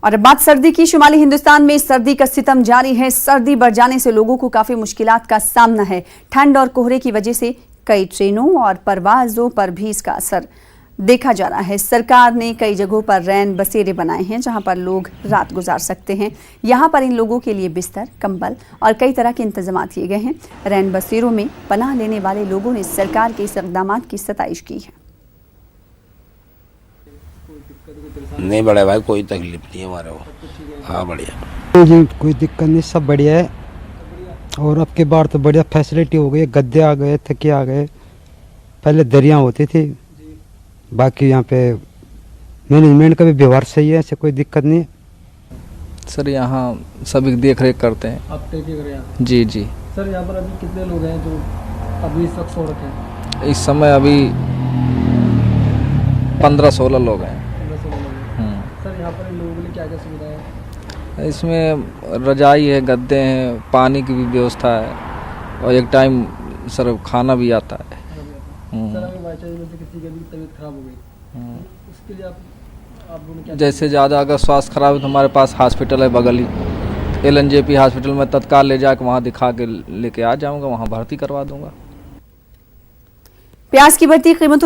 और अब बात सर्दी की। शुमाली हिंदुस्तान में सर्दी का सितम जारी है। सर्दी बढ़ जाने से लोगों को काफी मुश्किलात का सामना है। ठंड और कोहरे की वजह से कई ट्रेनों और परवाजों पर भी इसका असर देखा जा रहा है। सरकार ने कई जगहों पर रैन बसेरे बनाए हैं जहां पर लोग रात गुजार सकते हैं। यहां पर इन लोगों के लिए बिस्तर, कंबल और कई तरह के इंतजाम किए गए हैं। रैन बसेरों में पनाह लेने वाले लोगों ने सरकार के इस इक़दाम की सताइश की है। नहीं बड़े भाई, कोई तकलीफ नहीं है हमारे को। हाँ बढ़िया जी, कोई दिक्कत नहीं, सब बढ़िया है। और अब के बार तो बढ़िया फैसिलिटी हो गई, गद्दे आ गए, तकिए आ गए। पहले दरिया होती थी। बाकी यहाँ पे मैनेजमेंट का भी व्यवहार सही है, ऐसे कोई दिक्कत नहीं है। सर यहाँ सभी देख रेख करते हैं। आप टेक कर रहे हैं? जी जी। सर यहाँ पर अभी कितने लोग हैं जो अभी इस वक्त सो रखे हैं? इस समय अभी 15-16 लोग हैं। 15-16 लोग हैं। सर यहाँ पर इन लोगों के लिए क्या क्या सुविधा है? इसमें रजाई है, गद्दे हैं, पानी की भी व्यवस्था है और एक टाइम सर खाना भी आता है। सर अगर बाई चांस में से किसी की भी तबीयत खराब हो गई उसके लिए आप लोगों ने क्या? जैसे ज़्यादा अगर स्वास्थ्य खराब है तो हमारे पास हॉस्पिटल है बगल ही, LNJP हॉस्पिटल में तत्काल ले जाकर वहाँ दिखा के लेके आ जाऊँगा, वहाँ भर्ती करवा दूँगा। प्याज की बढ़ती कीमतों